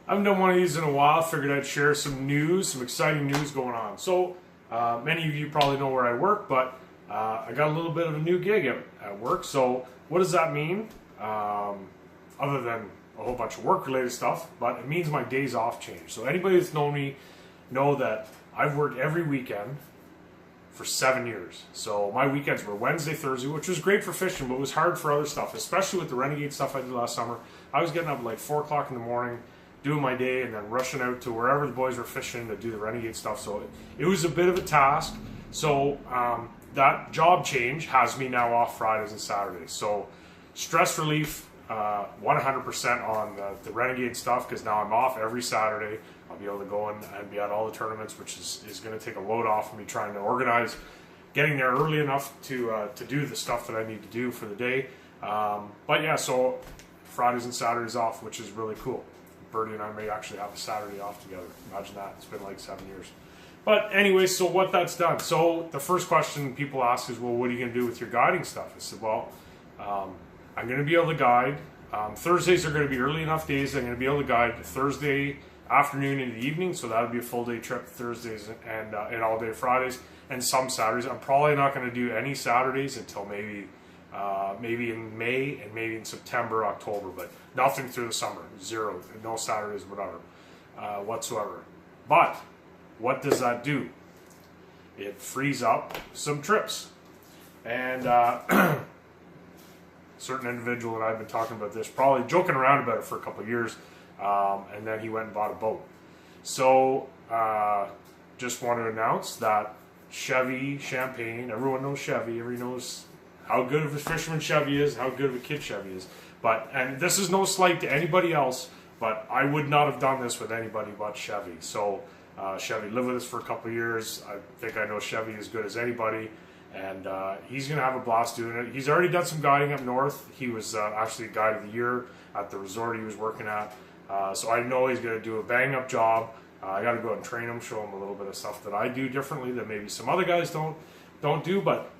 I haven't done one of these in a while. Figured I'd share some news, some exciting news going on. So, many of you probably know where I work, but I got a little bit of a new gig at work. So, what does that mean? Other than a whole bunch of work-related stuff, but it means my days off change. So, anybody that's known me know that I've worked every weekend for 7 years. So my weekends were Wednesday, Thursday, which was great for fishing, but it was hard for other stuff, especially with the Renegade stuff I did last summer. I was getting up at like 4 o'clock in the morning, doing my day, and then rushing out to wherever the boys were fishing to do the Renegade stuff. So it was a bit of a task. So that job change has me now off Fridays and Saturdays. So stress relief, 100% on the Renegade stuff, because now I'm off every Saturday. I'll be able to go in and be at all the tournaments, which is going to take a load off of me trying to organize getting there early enough to do the stuff that I need to do for the day. But yeah, so Fridays and Saturdays off, which is really cool. Birdie and I may actually have a Saturday off together. Imagine that. It's been like 7 years. But anyway, so what that's done. So the first question people ask is, well, what are you going to do with your guiding stuff? I said, well, I'm going to be able to guide. Thursdays are going to be early enough days. I'm going to be able to guide Thursday afternoon into the evening, so that would be a full day trip Thursdays and all day Fridays, and some Saturdays. I'm probably not going to do any Saturdays until maybe in May and maybe in September, October, but nothing through the summer. Zero, no Saturdays, whatever, whatsoever. But what does that do? It frees up some trips, and certain individual and I've been talking about this, probably joking around about it for a couple of years. And then he went and bought a boat. So, just want to announce that Chevy Champagne, everyone knows Chevy, everyone knows how good of a fisherman Chevy is, how good of a kid Chevy is. But, and this is no slight to anybody else, but I would not have done this with anybody but Chevy. So, Chevy lived with us for a couple of years. I think I know Chevy as good as anybody. And he's going to have a blast doing it. He's already done some guiding up north. He was actually Guide of the Year at the resort he was working at. So I know he's going to do a bang-up job. I got to go out and train him, show him a little bit of stuff that I do differently that maybe some other guys don't do. But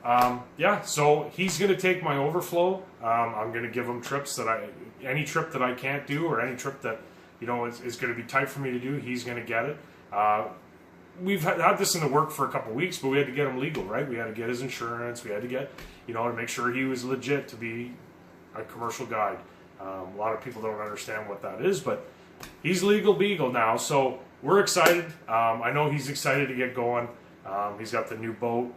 yeah, so he's going to take my overflow. I'm going to give him trips that any trip that I can't do, or any trip that is going to be tight for me to do, he's going to get it. We've had this in the work for a couple of weeks, but we had to get him legal, right? We had to get his insurance. We had to get, to make sure he was legit to be a commercial guide. A lot of people don't understand what that is, but he's legal beagle now, so we're excited. I know he's excited to get going. He's got the new boat.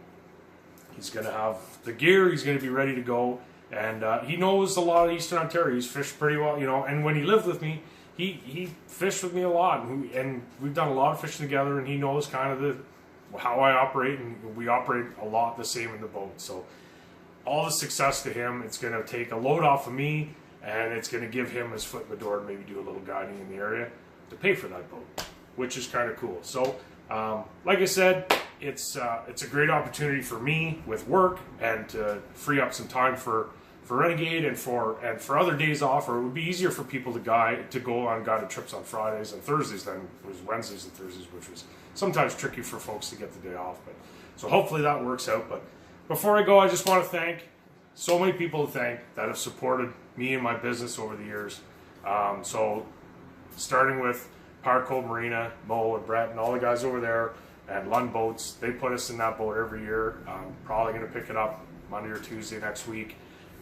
He's going to have the gear. He's going to be ready to go, and he knows a lot of Eastern Ontario. He's fished pretty well, and when he lived with me, he fished with me a lot, and we've done a lot of fishing together, and he knows kind of how I operate, and we operate a lot the same in the boat. So all the success to him. It's going to take a load off of me, and it's going to give him his foot in the door to maybe do a little guiding in the area to pay for that boat, which is kind of cool. So, like I said, it's a great opportunity for me with work and to free up some time for Renegade and for other days off. Or it would be easier for people to go on guided trips on Fridays and Thursdays than it was Wednesdays and Thursdays, which was sometimes tricky for folks to get the day off. But so hopefully that works out. But before I go, I just want to thank so many people that have supported me and my business over the years. So starting with Power Cove Marina, Mo and Brett and all the guys over there, and Lund Boats, they put us in that boat every year. I'm probably going to pick it up Monday or Tuesday next week,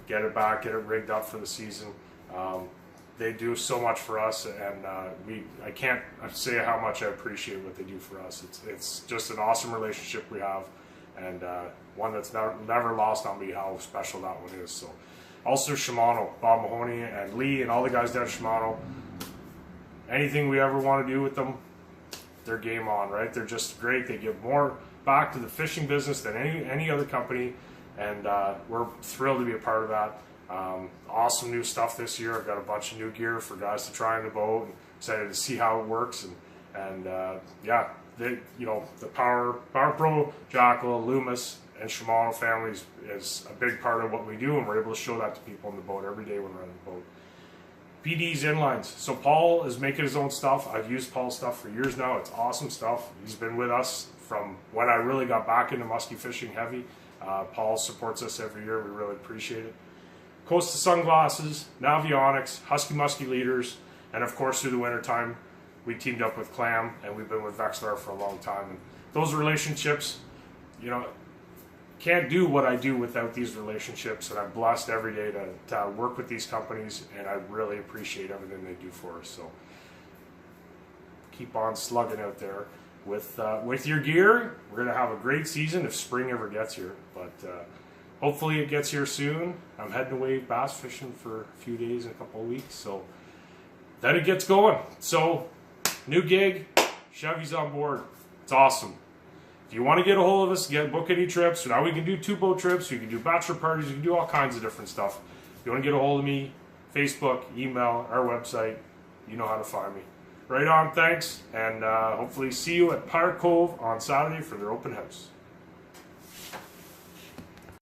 get it back, get it rigged up for the season. They do so much for us, and I can't say how much I appreciate what they do for us. It's just an awesome relationship we have, and one that's never lost on me how special that one is. So, also Shimano, Bob Mahoney and Lee and all the guys down at Shimano. Anything we ever want to do with them, they're game on, right? They're just great. They give more back to the fishing business than any other company, and we're thrilled to be a part of that. Awesome new stuff this year. I've got a bunch of new gear for guys to try in the boat, and excited to see how it works. And yeah, the Power Pro, Jackal, Loomis, and Shimano families is a big part of what we do, and we're able to show that to people in the boat every day when we're in the boat. PD's inlines. So Paul is making his own stuff. I've used Paul's stuff for years now. It's awesome stuff. He's been with us from when I really got back into musky fishing heavy. Paul supports us every year. We really appreciate it. Costa sunglasses, Navionics, Husky Musky leaders, and of course through the wintertime, we teamed up with Clam, and we've been with Vexlar for a long time. And those relationships, you know, can't do what I do without these relationships, and I'm blessed every day to work with these companies, and I really appreciate everything they do for us. So keep on slugging out there with your gear. We're going to have a great season if spring ever gets here, but hopefully it gets here soon. I'm heading away bass fishing for a few days in a couple of weeks, so then it gets going. So new gig, Chevy's on board. It's awesome. If you want to get a hold of us, book any trips. So now we can do 2-boat trips, we can do bachelor parties, we can do all kinds of different stuff. If you want to get a hold of me, Facebook, email, our website, you know how to find me. Right on, thanks, and hopefully see you at Pirate Cove on Saturday for their open house.